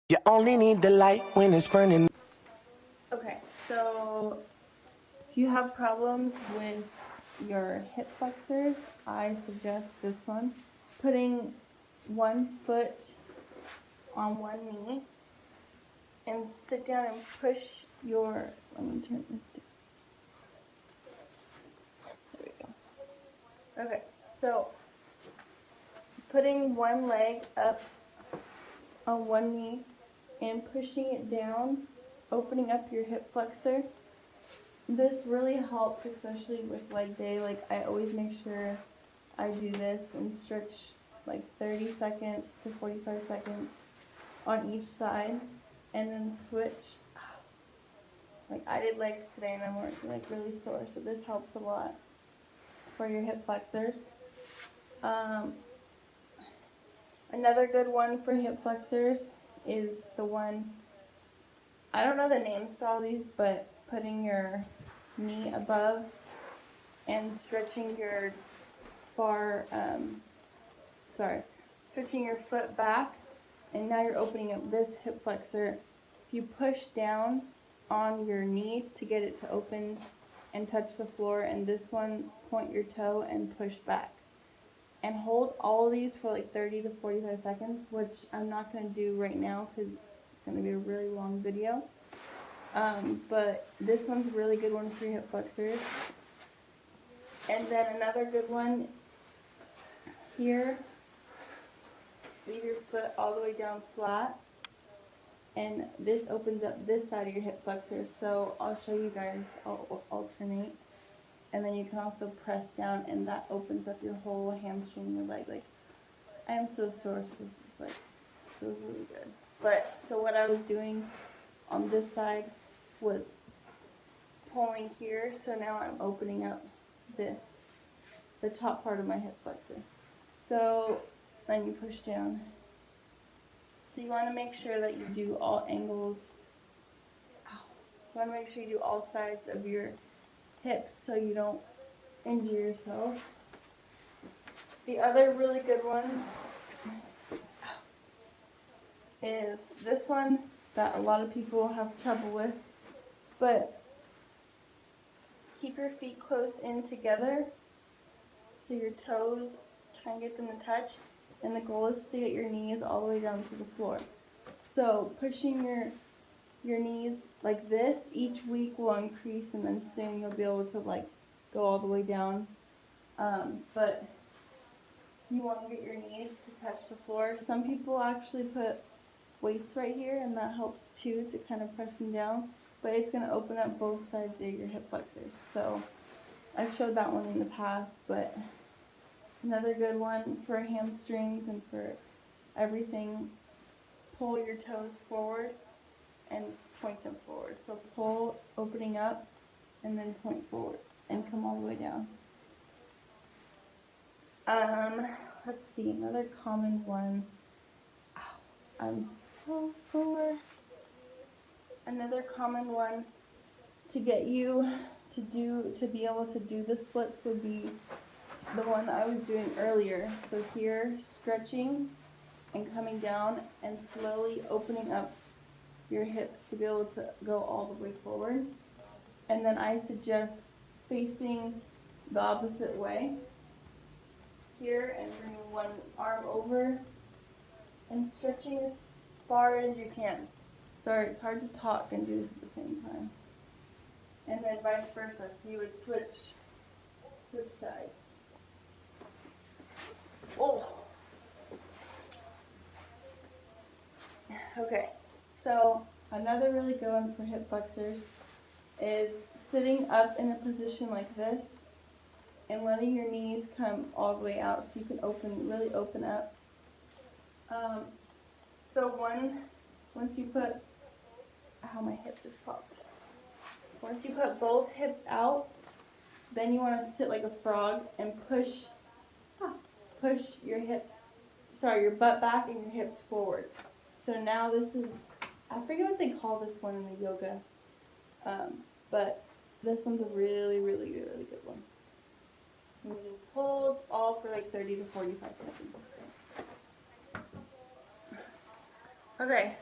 You only need the light when it's burning. Okay, so if you have problems with your hip flexors, I suggest this one. Putting one foot on one knee and sit down and push your, let me turn this down. There we go. Okay, so putting one leg up on one knee and pushing it down, opening up your hip flexor. This really helps, especially with leg day. Like, I always make sure I do this and stretch like 30 seconds to 45 seconds on each side and then switch. Like, I did legs today and I'm like really sore, so this helps a lot for your hip flexors. Another good one for hip flexors is the one, I don't know the names to all these, but putting your knee above and stretching your stretching your foot back, and now you're opening up this hip flexor. If you push down on your knee to get it to open and touch the floor, and this one, point your toe and push back. And hold all of these for like 30 to 45 seconds, which I'm not going to do right now because it's going to be a really long video. But this one's a really good one for your hip flexors. And then another good one here, leave your foot all the way down flat, and this opens up this side of your hip flexor. So I'll show you guys, I'll alternate, and then you can also press down and that opens up your whole hamstring in your leg. Like, I am so sore, so this is like, feels really good. But so what I was doing on this side was pulling here, so now I'm opening up this, the top part of my hip flexor. So then you push down. So you want to make sure that you do all angles. You want to make sure you do all sides of your hips so you don't injure yourself. The other really good one is this one that a lot of people have trouble with, but keep your feet close in together so your toes, try and get them to touch, and the goal is to get your knees all the way down to the floor. So pushing your knees like this each week will increase, and then soon you'll be able to like go all the way down. But you want to get your knees to touch the floor. Some people actually put weights right here, and that helps too, to kind of press them down. But it's going to open up both sides of your hip flexors. So I've showed that one in the past, but another good one for hamstrings and for everything, pull your toes forward and point them forward. So pull, opening up, and then point forward and come all the way down. Let's see, another common one. Ow, I'm so sore. Another common one to get you to be able to do the splits would be the one I was doing earlier. So here, stretching and coming down and slowly opening up your hips to be able to go all the way forward. And then I suggest facing the opposite way here and bringing one arm over and stretching as far as you can. Sorry, it's hard to talk and do this at the same time. And then vice versa, so you would switch sides. Oh. Okay, so another really good one for hip flexors is sitting up in a position like this and letting your knees come all the way out so you can really open up. So once you put, my hip just popped. Once you put both hips out, then you want to sit like a frog and push your butt back and your hips forward. So now this is, I forget what they call this one in the yoga, but this one's a really, really, really good one. And you just hold all for like 30 to 45 seconds. Okay.